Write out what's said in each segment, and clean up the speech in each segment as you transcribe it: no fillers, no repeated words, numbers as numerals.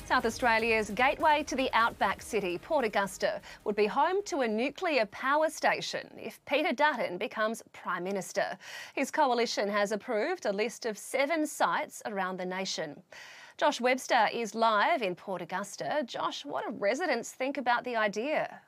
South Australia's gateway to the outback city, Port Augusta, would be home to a nuclear power station if Peter Dutton becomes Prime Minister. His coalition has approved a list of 7 sites around the nation. Josh Webster is live in Port Augusta. Josh, what do residents think about the idea?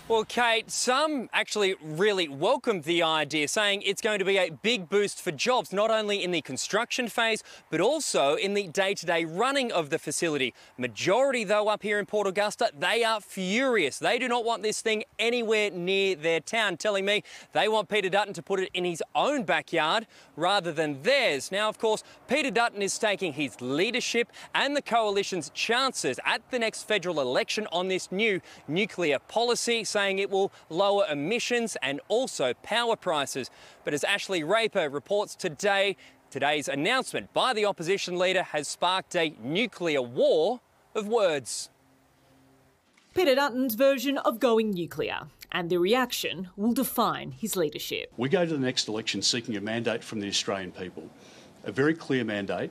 Well, Kate, some actually really welcomed the idea, saying it's going to be a big boost for jobs, not only in the construction phase, but also in the day-to-day running of the facility. Majority, though, up here in Port Augusta, they are furious. They do not want this thing anywhere near their town, telling me they want Peter Dutton to put it in his own backyard rather than theirs. Now, of course, Peter Dutton is staking his leadership and the coalition's chances at the next federal election on this new nuclear policy, saying it will lower emissions and also power prices. But as Ashley Raper reports today, today's announcement by the opposition leader has sparked a nuclear war of words. Peter Dutton's version of going nuclear, and the reaction will define his leadership. We go to the next election seeking a mandate from the Australian people, a very clear mandate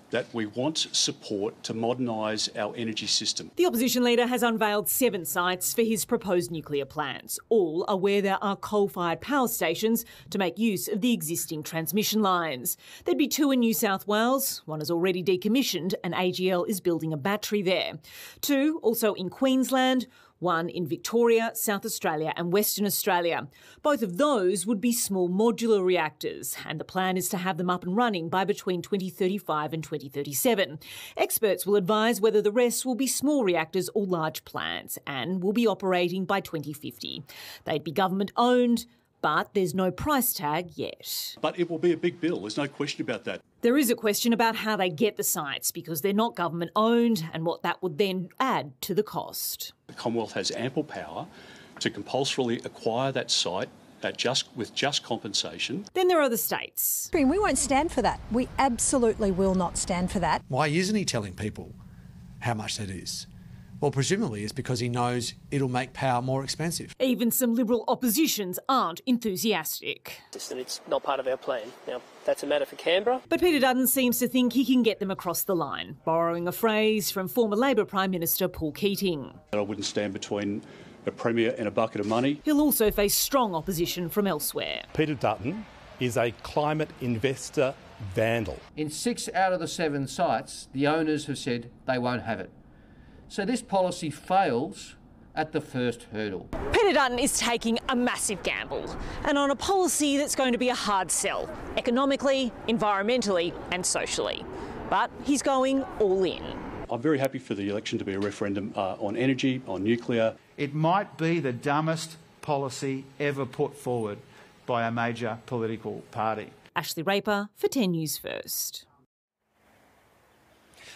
that we want support to modernise our energy system. The opposition leader has unveiled 7 sites for his proposed nuclear plans. All are where there are coal-fired power stations to make use of the existing transmission lines. There'd be 2 in New South Wales. One is already decommissioned and AGL is building a battery there. 2 also in Queensland, 1 in Victoria, South Australia and Western Australia. Both of those would be small modular reactors, and the plan is to have them up and running by between 2035 and 2037. Experts will advise whether the rest will be small reactors or large plants and will be operating by 2050. They'd be government-owned, but there's no price tag yet. But it will be a big bill, there's no question about that. There is a question about how they get the sites because they're not government-owned and what that would then add to the cost. The Commonwealth has ample power to compulsorily acquire that site with just compensation. Then there are the states. We won't stand for that. We absolutely will not stand for that. Why isn't he telling people how much that is? Well, presumably it's because he knows it'll make power more expensive. Even some Liberal oppositions aren't enthusiastic. It's not part of our plan. Now, that's a matter for Canberra. But Peter Dutton seems to think he can get them across the line, borrowing a phrase from former Labor Prime Minister Paul Keating. I wouldn't stand between a Premier and a bucket of money. He'll also face strong opposition from elsewhere. Peter Dutton is a climate investor vandal. In 6 out of the 7 sites, the owners have said they won't have it. So this policy fails at the first hurdle. Peter Dutton is taking a massive gamble, and on a policy that's going to be a hard sell, economically, environmentally and socially. But he's going all in. I'm very happy for the election to be a referendum on energy, on nuclear. It might be the dumbest policy ever put forward by a major political party. Ashley Raper for 10 News First.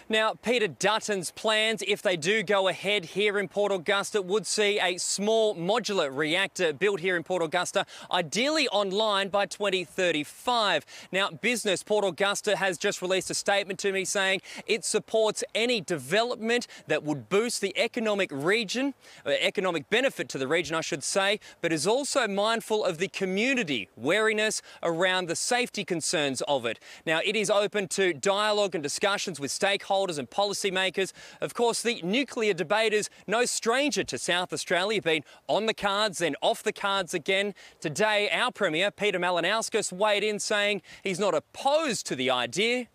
Now, Peter Dutton's plans, if they do go ahead here in Port Augusta, would see a small modular reactor built here in Port Augusta, ideally online by 2035. Now, Business Port Augusta has just released a statement to me saying it supports any development that would boost the economic benefit to the region, I should say, but is also mindful of the community wariness around the safety concerns of it. Now, it is open to dialogue and discussions with stakeholders and policymakers. Of course, the nuclear debate is no stranger to South Australia, been on the cards, then off the cards again. Today, our Premier, Peter Malinauskas, weighed in saying he's not opposed to the idea,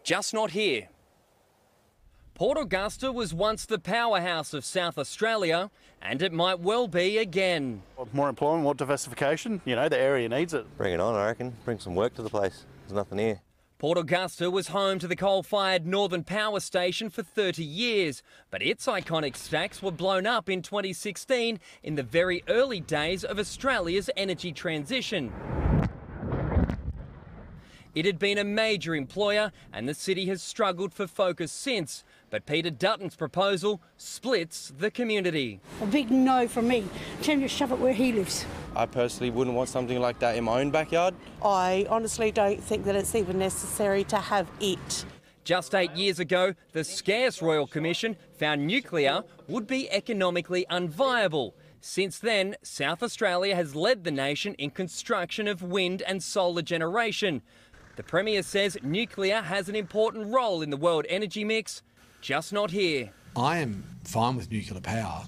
just not here. Port Augusta was once the powerhouse of South Australia, and it might well be again. More employment, more diversification, you know, the area needs it. Bring it on, I reckon. Bring some work to the place. There's nothing here. Port Augusta was home to the coal-fired Northern Power Station for 30 years, but its iconic stacks were blown up in 2016 in the very early days of Australia's energy transition. It had been a major employer and the city has struggled for focus since, but Peter Dutton's proposal splits the community. A big no from me. Tell him to shove it where he lives. I personally wouldn't want something like that in my own backyard. I honestly don't think that it's even necessary to have it. Just 8 years ago, the scarce Royal Commission found nuclear would be economically unviable. Since then, South Australia has led the nation in construction of wind and solar generation. The Premier says nuclear has an important role in the world energy mix, just not here. I am fine with nuclear power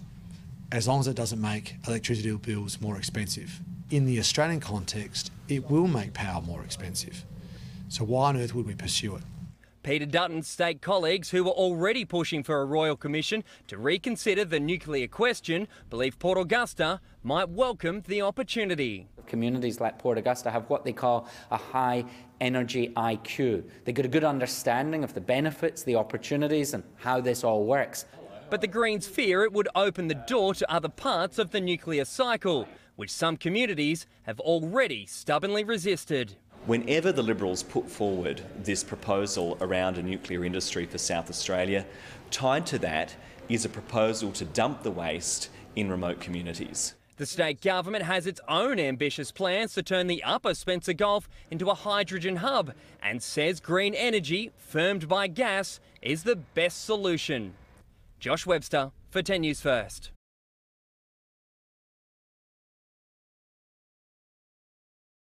as long as it doesn't make electricity bills more expensive. In the Australian context, it will make power more expensive. So why on earth would we pursue it? Peter Dutton's state colleagues, who were already pushing for a royal commission to reconsider the nuclear question, believe Port Augusta might welcome the opportunity. Communities like Port Augusta have what they call a high energy IQ. They've got a good understanding of the benefits, the opportunities and how this all works. But the Greens fear it would open the door to other parts of the nuclear cycle, which some communities have already stubbornly resisted. Whenever the Liberals put forward this proposal around a nuclear industry for South Australia, tied to that is a proposal to dump the waste in remote communities. The state government has its own ambitious plans to turn the Upper Spencer Gulf into a hydrogen hub and says green energy, firmed by gas, is the best solution. Josh Webster for 10 News First.